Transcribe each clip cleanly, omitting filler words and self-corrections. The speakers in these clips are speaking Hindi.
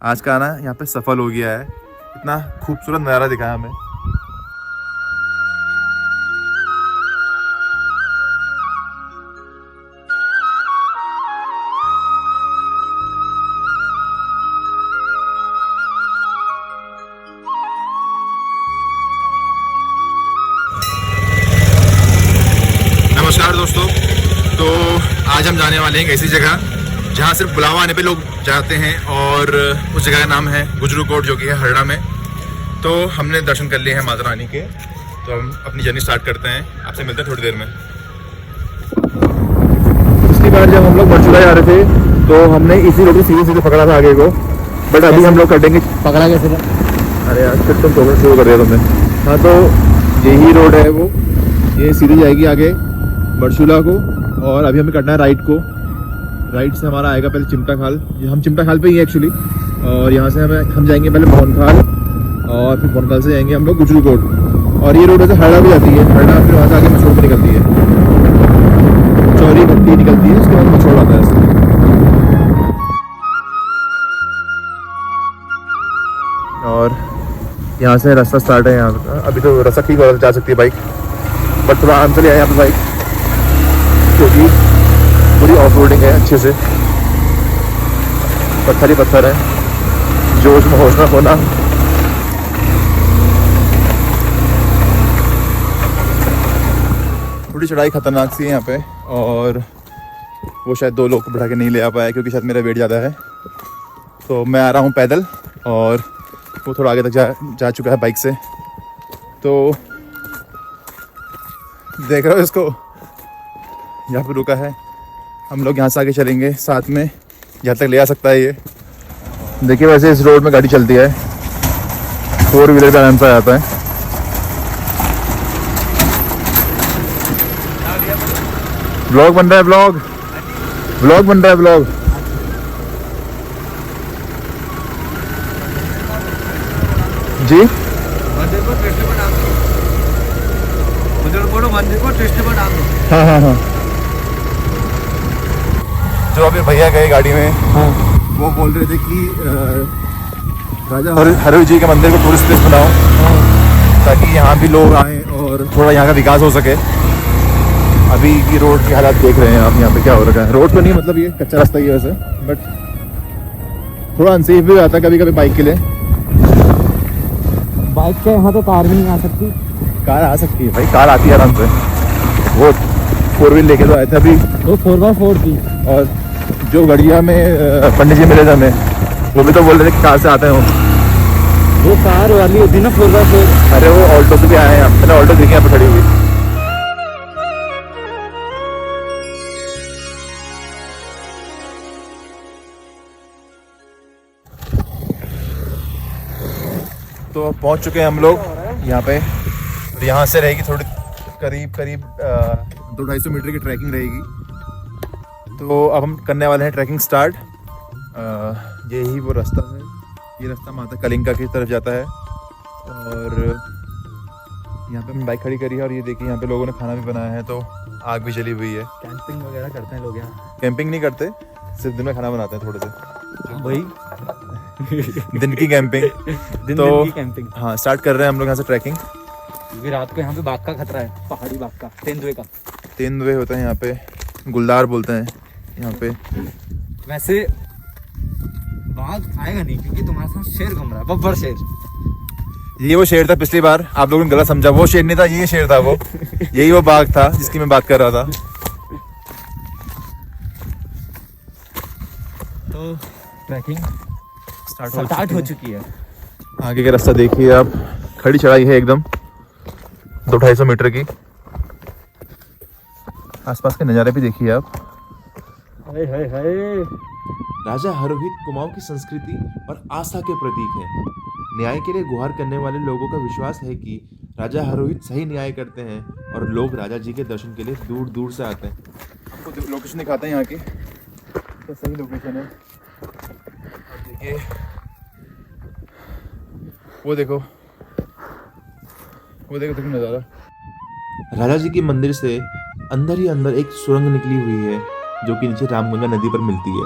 आज का आना यहाँ पे सफल हो गया है। इतना खूबसूरत नज़ारा दिखाया हमें। नमस्कार दोस्तों, तो आज हम जाने वाले हैं एक ऐसी जगह जहाँ सिर्फ बुलावा आने पे लोग जाते हैं और उस जगह का नाम है गुजरू कोट, जो कि है हरड़ा में। तो हमने दर्शन कर लिए हैं माता रानी के, तो हम अपनी जर्नी स्टार्ट करते हैं। आपसे मिलते हैं थोड़ी देर में। पिछली बार जब हम लोग बरचूला जा रहे थे तो हमने इसी रोड सीधे सीधे पकड़ा था आगे को, बट अभी हम लोग कटेंगे। पकड़ा कैसे था? अरे यार फिर तुम प्रोग्रेस शुरू कर दिया तुमने। हाँ, तो यही रोड है वो, ये सीधी जाएगी आगे बरचूला को, और अभी हमें करना है राइट को। राइट से हमारा आएगा पहले चिमटा खाल, हम चिमटा खाल पे ही है एक्चुअली, और यहाँ से हम जाएंगे पहले भवन खाल, और फिर भवन खाल से जाएंगे हम लोग गुजरू कोट। और ये रोड ऐसे हरड़ा भी जाती है, हरड़ा फिर वहाँ से आगे मछोड़ पर निकलती है, चौरी भट्टी निकलती है, उसके बाद मछोड़ आता है। और यहाँ से रास्ता स्टार्ट है यहाँ का। अभी तो रास्ता ठीक हो जा सकती है बाइक, बट थोड़ा आराम से लिया यहाँ पर बाइक, क्योंकि पूरी ऑफ रोडिंग है अच्छे से। पत्थर ही पत्थर है, जोश में होश ना होना। थोड़ी चढ़ाई खतरनाक सी है यहाँ पे, और वो शायद 2 लोग को बिठा के नहीं ले आ पाया, क्योंकि शायद मेरा वेट ज़्यादा है। तो मैं आ रहा हूँ पैदल, और वो थोड़ा आगे तक जा चुका है बाइक से। तो देख रहे हो इसको, यहाँ पे रुका है। हम लोग यहाँ से आगे चलेंगे साथ में, जहाँ तक ले आ सकता है ये। देखिए वैसे इस रोड में गाड़ी चलती है, 4 व्हीलर का आराम से आ जाता है। ब्लॉग बन रहा है, ब्लॉग बन रहा है, ब्लॉग। जी हाँ हाँ हाँ, जो अभी भैया गए गाड़ी में, हाँ, वो बोल रहे थे कि राजा हरवी जी के मंदिर को टूरिस्ट प्लेस बनाओ, हाँ, ताकि यहाँ भी लोग आएँ और थोड़ा यहाँ का विकास हो सके। अभी की रोड की हालात देख रहे हैं आप, यहाँ पे क्या हो रखा है। रोड तो नहीं, मतलब ये कच्चा रास्ता ही है वैसे, बट थोड़ा अनसेफ भी आता है कभी कभी बाइक के लिए। बाइक के यहाँ तो कार भी नहीं आ सकती। कार आ सकती है भाई, कार आती है आराम से। वो 4 व्हील लेके तो आए थे अभी, वो 4x4 थी। और जो गड़िया में पंडित जी मिले थे हमें, वो भी तो बोल रहे थे कि कार से आते हैं वो कार वाली होती ना 4x4। अरे वो ऑल्टो से भी आए हैं, मैंने ऑल्टो देखी यहाँ पे खड़ी हुई। तो पहुंच चुके हैं हम लोग यहाँ पे। तो यहाँ से रहेगी थोड़ी करीब 200-250 मीटर की ट्रैकिंग रहेगी। तो अब हम करने वाले हैं ट्रैकिंग स्टार्ट। यही वो रास्ता है, ये रास्ता माता कलिंगा की तरफ जाता है। और यहाँ पे हमने बाइक खड़ी करी है, और ये देखिए यहाँ पे लोगों ने खाना भी बनाया है, तो आग भी जली हुई है। कैंपिंग वगैरह करते हैं लोग यहाँ। कैंपिंग नहीं करते, सिर्फ दिन में खाना बनाते हैं थोड़े से। भाई दिन की कैंपिंग। दिन की कैंपिंग। हाँ, स्टार्ट कर रहे हैं हम लोग यहाँ से ट्रैकिंग, क्योंकि रात को यहाँ पे बाघ का खतरा है, पहाड़ी बाघ का, तेंदुए का। तेंदुए होते हैं यहाँ पे, गुलदार बोलते हैं यहाँ पे। वैसे बाघ आएगा नहीं, क्योंकि तुम्हारे साथ शेर घूम रहा है, बब्बर शेर। ये वो शेर था पिछली बार, आप लोगों ने गलत समझा। वो शेर नहीं था, ये शेर था वो। यही वो बाघ था जिसकी मैं बात कर रहा था। तो ट्रैकिंग स्टार्ट हो चुकी है। आगे का रास्ता देखिए आप, खड़ी चढ़ाई है एकदम 200-250 मीटर की। आसपास के नज़ारे भी देखिए आप। हाय हाय हाय। राजा हरोहित कुमाऊं की संस्कृति और आस्था के प्रतीक हैं। न्याय के लिए गुहार करने वाले लोगों का विश्वास है कि राजा हरोहित सही न्याय करते हैं, और लोग राजा जी के दर्शन के लिए दूर दूर से आते हैं। आपको लोकेशन दिखाते हैं यहाँ की, तो सही लोकेशन है। देखिए वो देखो नज़ारा। राजा जी के मंदिर से अंदर ही अंदर एक सुरंग निकली हुई है, जो कि नीचे रामगंगा नदी पर मिलती है।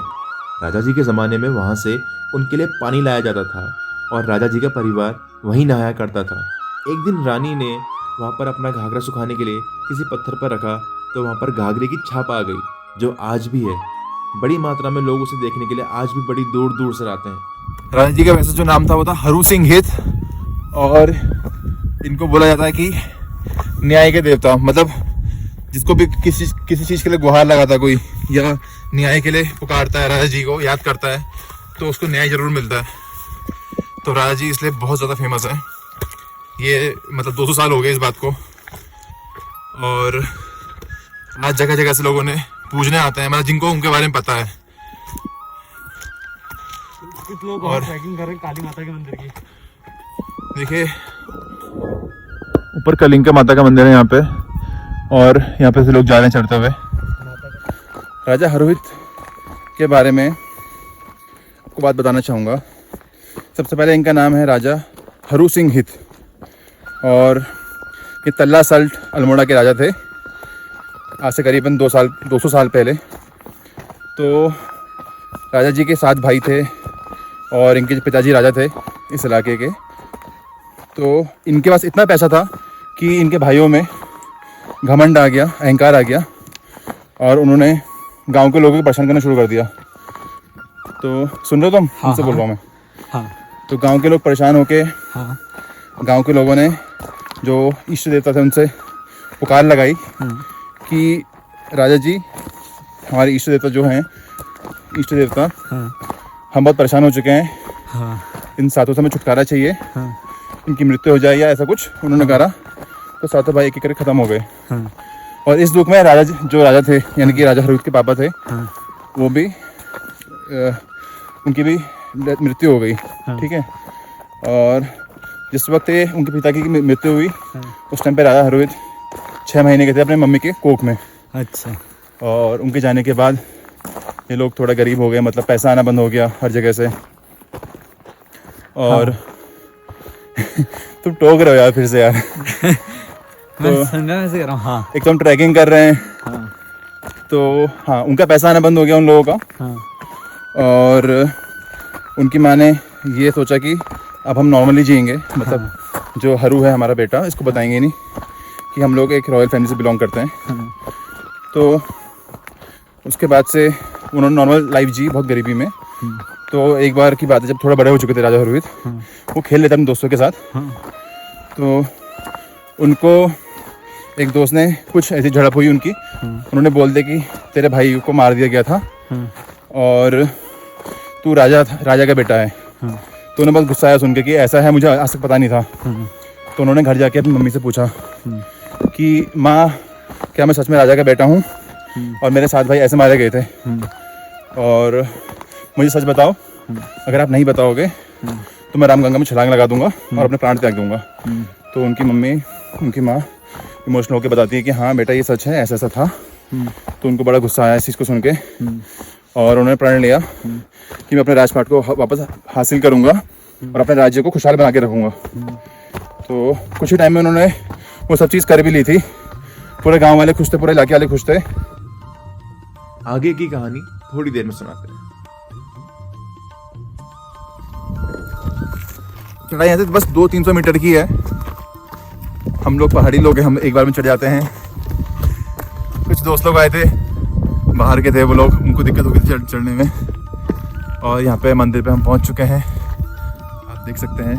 राजा जी के ज़माने में वहाँ से उनके लिए पानी लाया जाता था और राजा जी का परिवार वहीं नहाया करता था। एक दिन रानी ने वहाँ पर अपना घाघरा सुखाने के लिए किसी पत्थर पर रखा तो वहाँ पर घाघरे की छाप आ गई, जो आज भी है। बड़ी मात्रा में लोग उसे देखने के लिए आज भी बड़ी दूर दूर से आते हैं। राजा जी का वैसे जो नाम था वो था हरू सिंह हित, और इनको बोला जाता है कि न्याय के देवता। मतलब जिसको भी किसी चीज़ के लिए गुहार लगाता कोई या न्याय के लिए पुकारता है, राजा जी को याद करता है, तो उसको न्याय जरूर मिलता है। तो राजा जी इसलिए बहुत ज़्यादा फेमस है। ये मतलब 200 साल हो गए इस बात को, और आज जगह जगह से लोगों ने पूजने आते हैं, मतलब जिनको उनके बारे में पता है। कुछ लोग और ट्रैकिंग कर रहे हैं काली माता के मंदिर की। देखिए ऊपर कलिंगा माता का मंदिर है यहाँ पे, और यहाँ पे से लोग जा रहे हैं चढ़ते हुए। राजा हरहुत के बारे में आपको बात बताना चाहूँगा। सबसे पहले इनका नाम है राजा हरू सिंह हित, और ये तल्ला सल्ट अल्मोड़ा के राजा थे आज से करीबन 200 साल पहले। तो राजा जी के 7 भाई थे और इनके पिताजी राजा थे इस इलाके के। तो इनके पास इतना पैसा था कि इनके भाइयों में घमंड आ गया, अहंकार आ गया, और उन्होंने गांव के लोगों को परेशान करना शुरू कर दिया। तो सुन रहे हो तुम? हाँ, तुमसे बोल रहा हूँ मैं। हाँ तो गांव के लोग परेशान होके हाँ गांव के लोगों ने जो इष्ट देवता थे उनसे पुकार लगाई कि राजा जी हमारे इष्ट देवता जो हैं, इष्ट देवता, हम बहुत परेशान हो चुके हैं, इन सातों से हमें छुटकारा चाहिए, इनकी मृत्यु हो जाए या ऐसा कुछ उन्होंने कहा। तो सातों भाई एक एक करके ख़त्म हो गए। और इस दुख में जो राजा थे यानी कि राजा हरहुत के पापा थे, वो भी उनकी भी मृत्यु हो गई। ठीक है। और जिस वक्त उनके पिता की मृत्यु हुई उस टाइम पे राजा हरहुत 6 महीने के थे अपने मम्मी के कोख में। अच्छा। और उनके जाने के बाद ये लोग थोड़ा गरीब हो गए, मतलब पैसा आना बंद हो गया हर जगह से। और तुम टोक रहे हो यार फिर से यार। मैं समझा कैसे कर रहा हूँ। हाँ एक तो हम ट्रैकिंग कर रहे हैं। हाँ तो हाँ, उनका पैसा आना बंद हो गया उन लोगों का। हाँ। और उनकी माँ ने ये सोचा कि अब हम नॉर्मली जिएंगे, मतलब जो हरू है हमारा बेटा, इसको बताएंगे नहीं कि हम लोग एक रॉयल फैमिली से बिलोंग करते हैं। तो उसके बाद से उन्होंने नॉर्मल लाइफ जी, बहुत गरीबी में। तो एक बार की बात है, जब थोड़ा बड़े हो चुके थे राजा हरहुत, वो खेल लेते अपने दोस्तों के साथ। तो उनको एक दोस्त ने कुछ ऐसी झड़प हुई उनकी, उन्होंने बोल दिया कि तेरे भाई को मार दिया गया था और तू राजा का बेटा है। तो उन्हें बहुत गुस्सा आया सुन के कि ऐसा है, मुझे आज तक पता नहीं था। तो उन्होंने घर जाके अपनी मम्मी से पूछा कि माँ, क्या मैं सच में राजा का बेटा हूँ और मेरे 7 भाई ऐसे मारे गए थे, और मुझे सच बताओ, अगर आप नहीं बताओगे तो मैं रामगंगा में छलांग लगा दूंगा और अपने प्राण त्याग दूंगा। तो उनकी माँ इमोशनल होकर बताती है कि हाँ बेटा ये सच है, ऐसा ऐसा था। तो उनको बड़ा गुस्सा आया इस चीज़ को सुन के, और उन्होंने प्रण लिया कि मैं अपने राजपाट को वापस हासिल करूंगा और अपने राज्य को खुशहाल बना के रखूंगा। तो कुछ ही टाइम में उन्होंने वो सब चीज़ कर भी ली थी। पूरे गांव वाले खुश थे, पूरे इलाके वाले खुश थे। आगे की कहानी थोड़ी देर में सुनाते हैं। चढ़ाई यहाँ से बस 200-300 मीटर की है। हम लोग पहाड़ी लोग हैं, हम एक बार में चढ़ जाते हैं। कुछ दोस्त लोग आए थे, बाहर के थे वो लोग, उनको दिक्कत हो गई थी चढ़ने में। और यहाँ पे मंदिर पे हम पहुँच चुके हैं, आप देख सकते हैं।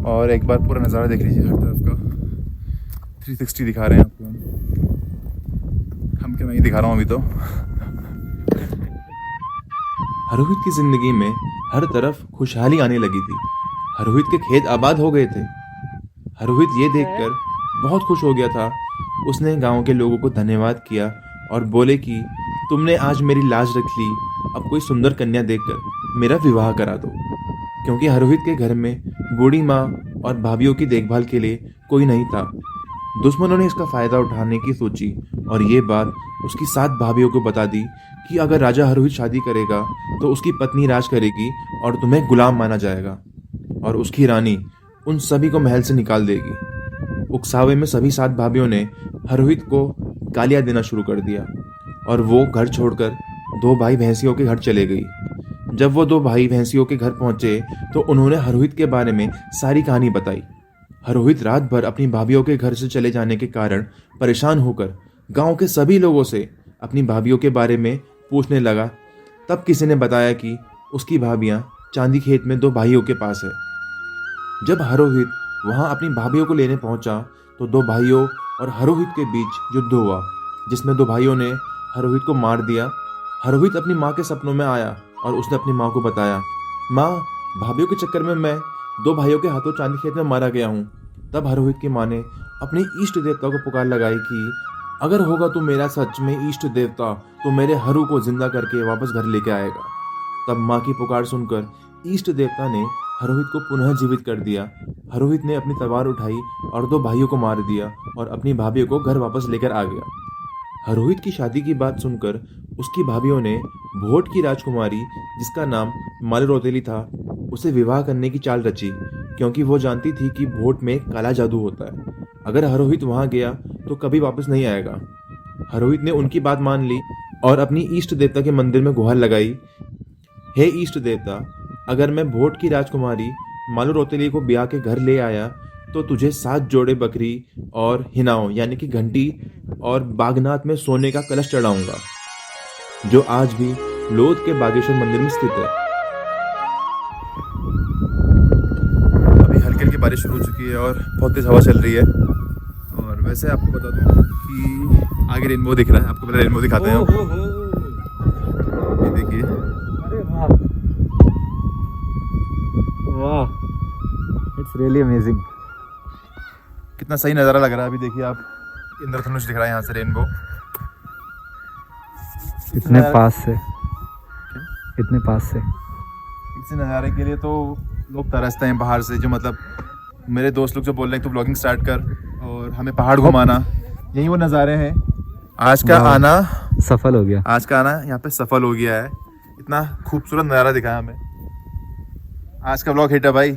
और एक बार पूरा नज़ारा देख लीजिए हर तरफ का। 360 दिखा रहे हैं आपको हम क्या, मैं ही दिखा रहा हूँ अभी तो। हरहुत की जिंदगी में हर तरफ खुशहाली आने लगी थी। हरहुत के खेत आबाद हो गए थे। हरहुत ये देखकर बहुत खुश हो गया था। उसने गांव के लोगों को धन्यवाद किया और बोले कि तुमने आज मेरी लाज रख ली, अब कोई सुंदर कन्या देखकर मेरा विवाह करा दो। क्योंकि हरहुत के घर में बूढ़ी माँ और भाभीयों की देखभाल के लिए कोई नहीं था। दुश्मनों ने इसका फायदा उठाने की सोची और ये बात उसकी 7 भाभीयों को बता दी कि अगर राजा हरहुत शादी करेगा तो उसकी पत्नी राज करेगी और तुम्हें गुलाम माना जाएगा, और उसकी रानी उन सभी को महल से निकाल देगी। उकसावे में सभी 7 भाभीयों ने हरहुत को गालियां देना शुरू कर दिया और वो घर छोड़कर दो भाई भैंसियों के घर चले गई। जब वो दो भाई भैंसियों के घर पहुंचे तो उन्होंने हरोहित के बारे में सारी कहानी बताई। हरोहित रात भर अपनी भाभीियों के घर से चले जाने के कारण परेशान होकर गांव के सभी लोगों से अपनी भाभीियों के बारे में पूछने लगा। तब किसी ने बताया कि उसकी भाभियां चांदी खेत में दो भाइयों के पास है। जब हरोहित वहां अपनी भाभीियों को लेने पहुंचा तो दो भाइयों और हरोहित के बीच युद्ध हुआ, जिसमें दो भाइयों ने हरोहित को मार दिया। हरोहित अपनी माँ के सपनों में आया और उसने अपनी माँ को बताया, माँ, भाभीियों के चक्कर में मैं दो भाइयों के हाथों चांदी खेत में मारा गया हूँ। तब हरोहित की माँ ने अपने इष्ट देवता को पुकार लगाई कि अगर होगा तो मेरा सच में इष्ट देवता तो मेरे हरू को जिंदा करके वापस घर लेके आएगा। तब माँ की पुकार सुनकर इष्ट देवता ने हरोहित को पुनः जीवित कर दिया। हरोहित ने अपनी तलवार उठाई और दो भाइयों को मार दिया और अपनी भाभीियों को घर वापस लेकर आ गया। हरोहित की शादी की बात सुनकर उसकी भाभीियों ने भोट की राजकुमारी, जिसका नाम मालरोतेली था, उसे विवाह करने की चाल रची, क्योंकि वो जानती थी कि भोट में काला जादू होता है। अगर हरोहित वहां गया तो कभी वापस नहीं आएगा। हरोहित ने उनकी बात मान ली और अपनी इष्ट देवता के मंदिर में गुहार लगाई, हे इष्ट देवता, अगर मैं भोट की राजकुमारी मालरोतेली को ब्याह के घर ले आया तो तुझे 7 जोड़े बकरी और हिनाओं यानी कि घंटी और बागनाथ में सोने का कलश चढ़ाऊंगा, जो आज भी लोध के बागेश्वर मंदिर में स्थित है। अभी हल्की हल्की बारिश शुरू हो चुकी है और बहुत तेज हवा चल रही है। और वैसे आपको बता दूं कि आगे रेनबो दिख रहा है, आपको पहले रेनबो दिखाते हैं। ये देखिए, अरे वाह वाह, इट्स रियली अमेजिंग। कितना सही नज़ारा लग रहा है। अभी देखिए आप, इंद्रधनुष दिख रहा है यहाँ से, रेनबो। इतने पास से, इतने पास से। इसी नज़ारे के लिए तो लोग तरसते हैं बाहर से। जो मतलब मेरे दोस्त लोग जो बोल रहे हैं तू ब्लॉगिंग स्टार्ट कर और हमें पहाड़ घुमाना, यही वो नज़ारे हैं। आज का आना सफल हो गया। आज का आना यहाँ पे सफल हो गया है। इतना खूबसूरत नज़ारा दिखाया हमें। आज का ब्लॉग हिट है भाई।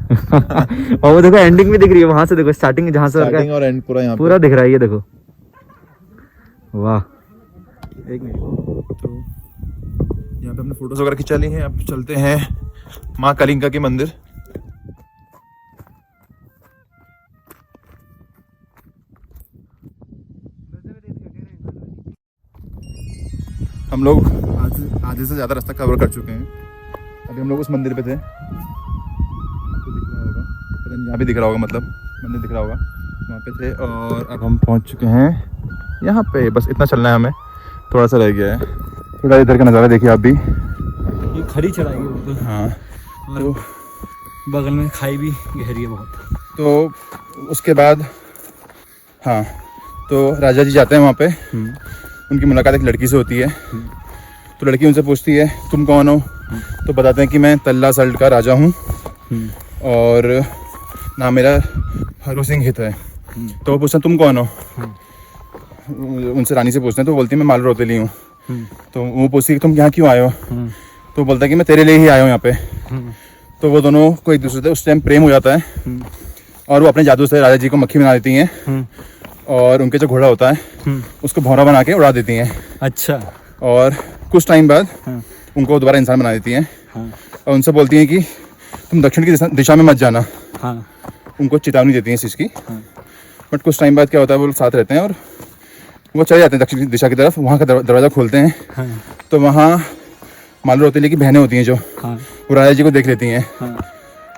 और वो देखो एंडिंग भी दिख रही है वहां से, देखो स्टार्टिंग जहाँ से स्टार्टिंग और एंड पूरा यहाँ पूरा दिख रहा है, ये देखो। वाह, एक मिनट। तो यहाँ पे हमने फोटोज वगैरह खिंचा ली हैं। अब चलते हैं माँ कलिंगा के मंदिर। हम लोग आधे से ज़्यादा रास्ता कवर कर चुके हैं। अभी हम लोग उस मंदिर पे थे, तो दिख रहा होगा, पता नहीं यहाँ भी दिख रहा होगा, मतलब मंदिर दिख रहा होगा, वहाँ पे थे। और अब हम पहुँच चुके हैं यहाँ पे। बस इतना चलना है हमें, थोड़ा सा रह गया है। थोड़ा इधर का नज़ारा देखिए आप भी। ये खड़ी चढ़ाई है तो। हाँ, तो बगल में खाई भी गहरी है बहुत। तो उसके बाद हाँ, तो राजा जी जाते हैं वहाँ पे। उनकी मुलाकात एक लड़की से होती है। तो लड़की उनसे पूछती है तुम कौन हो? तो बताते हैं कि मैं तल्ला सल्ट का राजा हूँ और नाम मेरा हरो सिंह हित है। तो वो पूछते हैं तुम कौन हो? उनसे रानी से पूछते हैं, तो बोलती है मैं मालरोतेली हूँ। तो वो पूछती है तुम यहाँ क्यों आए हो? तो बोलता है कि मैं तेरे लिए ही आया हूँ यहाँ पे। तो वो दोनों को एक दूसरे से उस टाइम प्रेम हो जाता है और वो अपने जादू से राजा जी को मक्खी बना देती हैं और उनके जो घोड़ा होता है उसको भौरा बना के उड़ा देती हैं। अच्छा। और कुछ टाइम बाद उनको दोबारा इंसान बना देती हैं और उनसे बोलती हैं कि तुम दक्षिण की दिशा में मत जाना। उनको चेतावनी देती हैं इस चीज़ की। बट कुछ टाइम बाद क्या होता है, वो लोग साथ रहते हैं और वो चले जाते हैं दक्षिण की दिशा की तरफ। वहाँ का दरवाज़ा खोलते हैं तो वहाँ मालरोतेली की बहनें होती हैं जो वो राजा जी को देख लेती हैं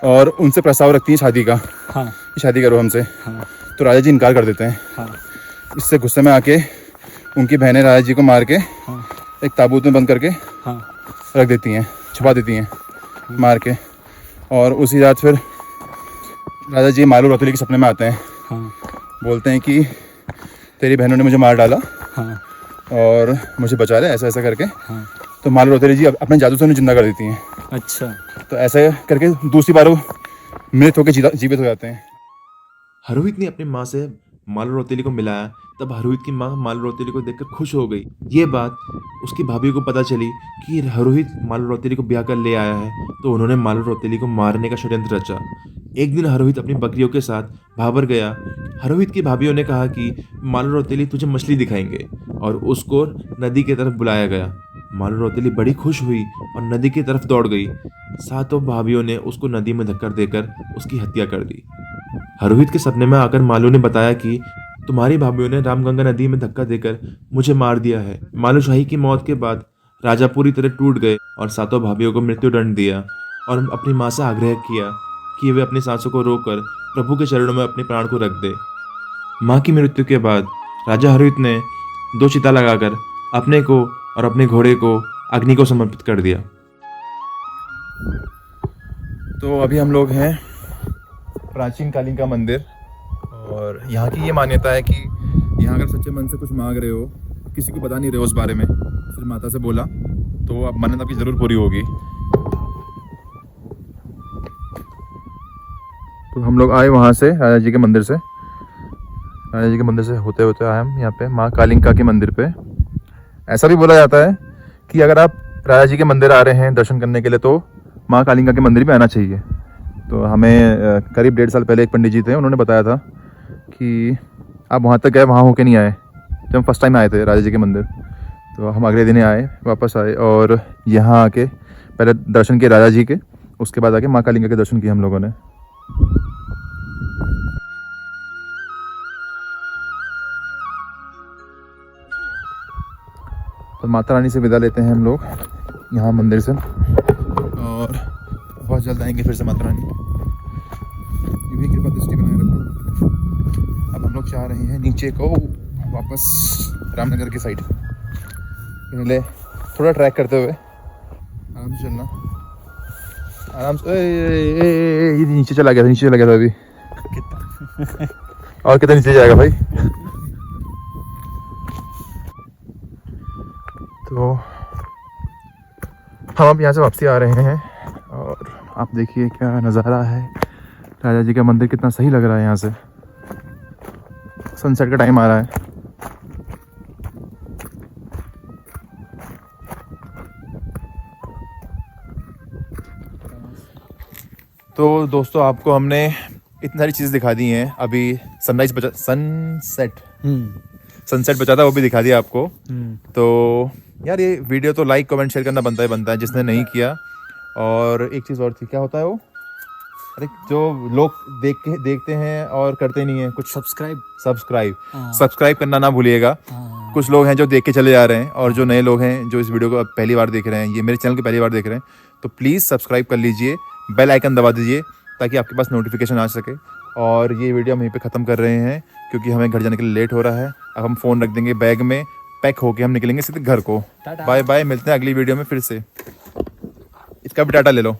और उनसे प्रस्ताव रखती हैं शादी का, कि शादी करो हमसे। तो राजा जी इनकार कर देते हैं। इससे गुस्से में आके उनकी बहनें राजा जी को मार के एक ताबूत में बंद करके रख देती हैं, छुपा देती हैं मार के। और उसी रात फिर राजा जी मालरोतेली के सपने में आते हैं। बोलते हैं कि तेरी बहनों ने मुझे मार डाला और मुझे बचा ले, ऐसा ऐसा करके। तो मालरोतेली जी अपने जादू से उन्हें जिंदा कर देती हैं। अच्छा। तो ऐसा करके दूसरी बार वो मृत होकर जीवित हो जाते हैं। हरोहित ने अपनी माँ से मालरोतेली को मिलाया। तब हरोहित की माँ मालरोतेली को देखकर खुश हो गई। ये बात उसकी भाभी को पता चली कि हरोहित मालरोतेली को ब्याह कर ले आया है, तो उन्होंने मालरोतेली को मारने का षड्यंत्र रचा। एक दिन हरोहित अपनी बकरियों के साथ भाबर गया। हरोहित की भाभीयों ने कहा कि मालरोतेली तुझे मछली दिखाएंगे और उसको नदी की तरफ बुलाया गया। मालू रौतेली बड़ी खुश हुई और नदी की तरफ दौड़ गई। सातों भाभीियों ने उसको नदी में धक्कर देकर उसकी हत्या कर दी। हरोहित के सपने में आकर मालू ने बताया कि तुम्हारी भाभीियों ने रामगंगा नदी में धक्का देकर मुझे मार दिया है। मालू शाही की मौत के बाद राजा पूरी तरह टूट गए और सातों भाभीियों को मृत्युदंड दिया और अपनी माँ से आग्रह किया कि वे अपनी सांसों को रोककर प्रभु के चरणों में अपने प्राण को रख दे। माँ की मृत्यु के बाद राजा हरोहित ने 2 चिता लगाकर अपने को और अपने घोड़े को अग्नि को समर्पित कर दिया। तो अभी हम लोग हैं प्राचीन कालीन का मंदिर, और यहाँ की ये मान्यता है कि यहाँ अगर सच्चे मन से कुछ मांग रहे हो, किसी को बता नहीं रहे हो उस बारे में, सिर्फ माता से बोला तो अब मान्यता आपकी ज़रूर पूरी होगी। तो हम लोग आए वहाँ से राजा जी के मंदिर से, होते होते आए हम यहाँ पे माँ कालिंका के मंदिर पे। ऐसा भी बोला जाता है कि अगर आप राजा जी के मंदिर आ रहे हैं दर्शन करने के लिए तो माँ कालिंका के मंदिर भी आना चाहिए। तो हमें करीब 1.5 साल पहले एक पंडित जी थे, उन्होंने बताया था कि आप वहाँ तक गए, वहाँ होके नहीं आए। जब हम फर्स्ट टाइम आए थे राजा जी के मंदिर, तो हम अगले दिन आए, वापस आए और यहाँ आके पहले दर्शन किए राजा जी के, उसके बाद आके माँ कालिंका के दर्शन किए हम लोगों ने। तो माता रानी से विदा लेते हैं हम लोग यहाँ मंदिर से, और बहुत जल्द आएंगे फिर से माता रानी। ये भी कृपा दृष्टि बनाए रखना। अब हम लोग चाह रहे हैं नीचे को वापस रामनगर की साइड। पहले थोड़ा ट्रैक करते हुए आराम से चलना, आराम से। ये नीचे चला गया था अभी। और कितना नीचे जाएगा भाई? तो हम अब यहाँ से वापसी आ रहे हैं, और आप देखिए क्या नज़ारा है। राजा जी का मंदिर कितना सही लग रहा है यहाँ से। सनसेट का टाइम आ रहा है। तो दोस्तों, आपको हमने इतनी सारी चीज़ें दिखा दी हैं। अभी सनसेट बचा था, वो भी दिखा दिया आपको। तो यार ये वीडियो तो लाइक कमेंट शेयर करना बनता है जिसने नहीं किया। और एक चीज़ और थी, क्या होता है वो, अरे जो लोग देखते हैं और करते नहीं है कुछ, सब्सक्राइब करना ना भूलिएगा। कुछ लोग हैं जो देख के चले जा रहे हैं, और जो नए लोग हैं जो इस वीडियो को पहली बार देख रहे हैं, ये मेरे चैनल को पहली बार देख रहे हैं, तो प्लीज़ सब्सक्राइब कर लीजिए, बेल आइकन दबा दीजिए ताकि आपके पास नोटिफिकेशन आ सके। और ये वीडियो हम यहीं पे ख़त्म कर रहे हैं क्योंकि हमें घर जाने के लिए लेट हो रहा है। अब हम फ़ोन रख देंगे बैग में, पैक होके हम निकलेंगे सीधे घर को। बाय बाय, मिलते हैं अगली वीडियो में फिर से। इसका भी टाटा ले लो।